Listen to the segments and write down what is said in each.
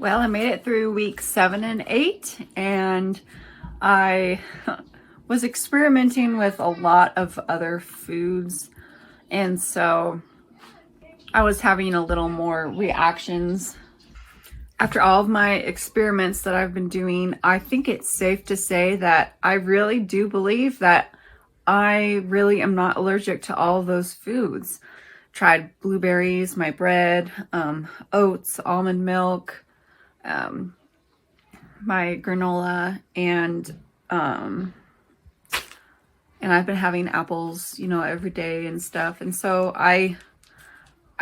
Well, I made it through week 7 and 8, and I was experimenting with a lot of other foods, and so I was having a little more reactions. After all of my experiments that I've been doing, I think it's safe to say that I really do believe that I really am not allergic to all of those foods. Tried blueberries, my bread, oats, almond milk, my granola, and I've been having apples, every day and stuff. And so I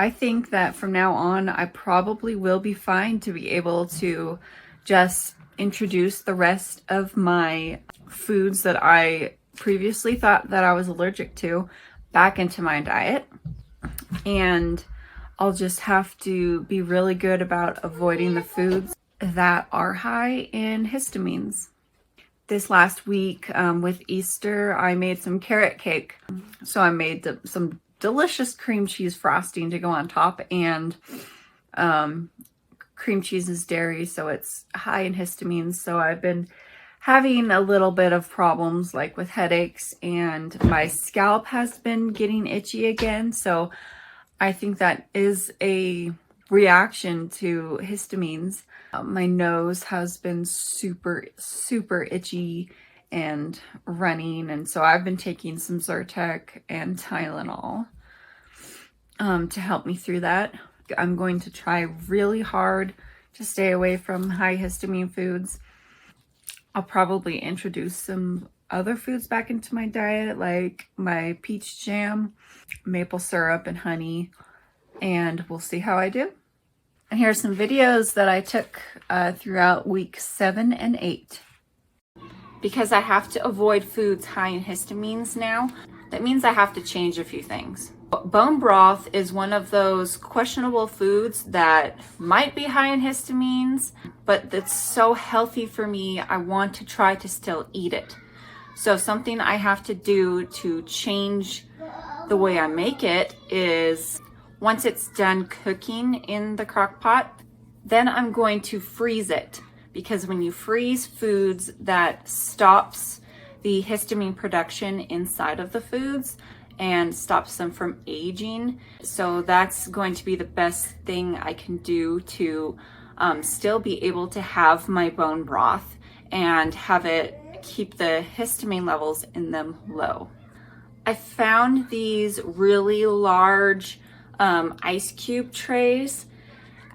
think that from now on, I probably will be fine to be able to just introduce the rest of my foods that I previously thought that I was allergic to back into my diet. And I'll just have to be really good about avoiding the foods that are high in histamines. This last week with Easter, I made some carrot cake. So I made some delicious cream cheese frosting to go on top, and cream cheese is dairy, so it's high in histamines. So I've been having a little bit of problems like with headaches, and my scalp has been getting itchy again. So I think that is a reaction to histamines. My nose has been super itchy and running, and so I've been taking some Zyrtec and Tylenol to help me through that. I'm going to try really hard to stay away from high histamine foods. I'll probably introduce some other foods back into my diet, like my peach jam, maple syrup, and honey, and we'll see how I do. And here's some videos that I took throughout week 7 and 8. Because I have to avoid foods high in histamines now, that means I have to change a few things. Bone broth is one of those questionable foods that might be high in histamines, but that's so healthy for me, I want to try to still eat it. So something I have to do to change the way I make it is, once it's done cooking in the crock pot, then I'm going to freeze it. Because when you freeze foods, that stops the histamine production inside of the foods and stops them from aging. So that's going to be the best thing I can do to still be able to have my bone broth and have it keep the histamine levels in them low. I found these really large ice cube trays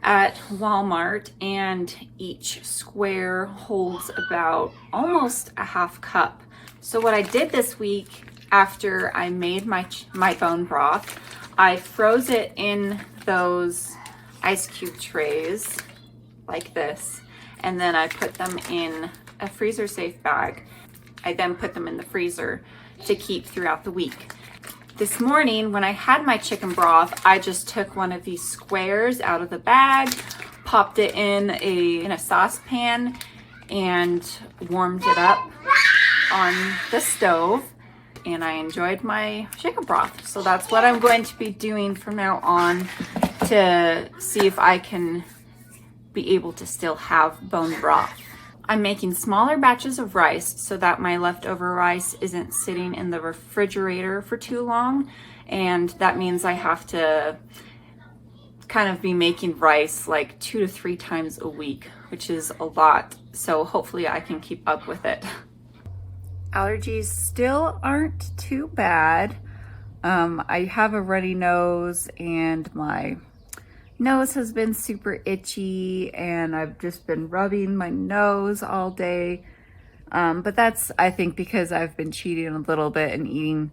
at Walmart, and each square holds about almost a half cup. So what I did this week after I made my bone broth, I froze it in those ice cube trays like this, and then I put them in a freezer safe bag. I then put them in the freezer to keep throughout the week. This morning, when I had my chicken broth, I just took one of these squares out of the bag, popped it in a saucepan, and warmed it up on the stove, and I enjoyed my chicken broth. So that's what I'm going to be doing from now on to see if I can be able to still have bone broth. I'm making smaller batches of rice so that my leftover rice isn't sitting in the refrigerator for too long. And that means I have to kind of be making rice like 2 to 3 times a week, which is a lot. So hopefully I can keep up with it. Allergies still aren't too bad. I have a runny nose, and my nose has been super itchy, and I've just been rubbing my nose all day. But that's, I think, because I've been cheating a little bit and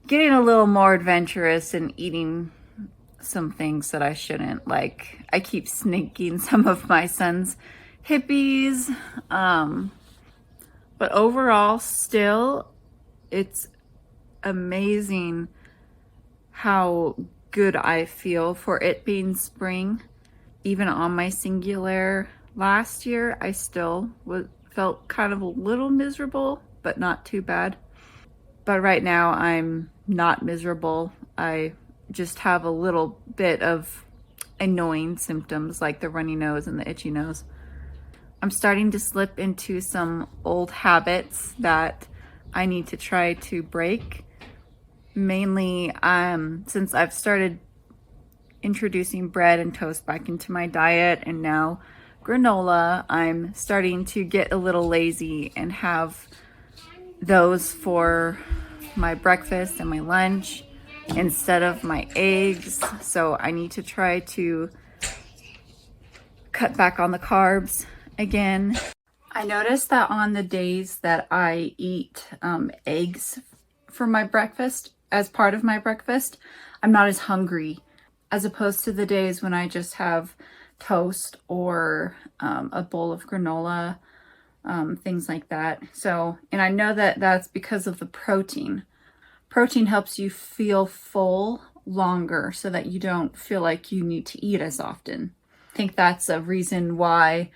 getting a little more adventurous and eating some things that I shouldn't. Like, I keep sneaking some of my son's hippies. But overall, still, it's amazing how good I feel for it being spring. Even on my singular last year, I still felt kind of a little miserable, but not too bad. But right now I'm not miserable. I just have a little bit of annoying symptoms like the runny nose and the itchy nose. I'm starting to slip into some old habits that I need to try to break. Mainly, since I've started introducing bread and toast back into my diet and now granola, I'm starting to get a little lazy and have those for my breakfast and my lunch instead of my eggs. So I need to try to cut back on the carbs again. I noticed that on the days that I eat eggs for my breakfast, as part of my breakfast, I'm not as hungry as opposed to the days when I just have toast or a bowl of granola, things like that. So, and I know that that's because of the protein. Protein helps you feel full longer so that you don't feel like you need to eat as often. I think that's a reason why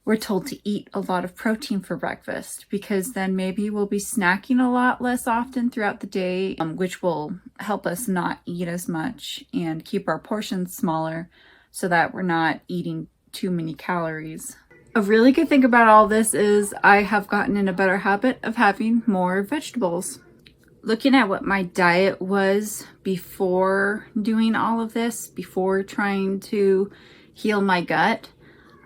we're told to eat a lot of protein for breakfast, because then maybe we'll be snacking a lot less often throughout the day, which will help us not eat as much and keep our portions smaller so that we're not eating too many calories. A really good thing about all this is I have gotten in a better habit of having more vegetables. Looking at what my diet was before doing all of this, before trying to heal my gut,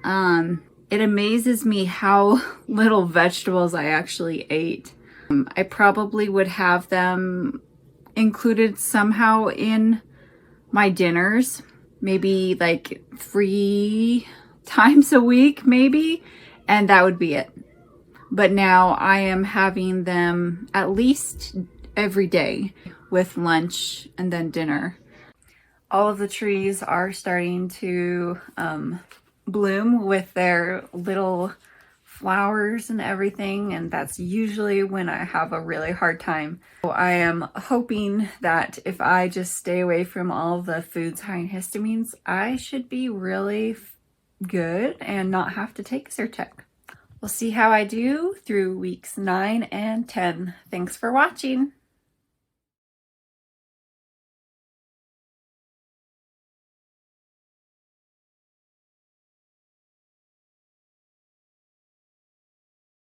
it amazes me how little vegetables I actually ate. I probably would have them included somehow in my dinners, maybe like 3 times a week, maybe, and that would be it. But now I am having them at least every day with lunch and then dinner. All of the trees are starting to bloom with their little flowers and everything, and that's usually when I have a really hard time. So I am hoping that if I just stay away from all the foods high in histamines, I should be really good and not have to take Zyrtec. We'll see how I do through weeks 9 and 10. Thanks for watching.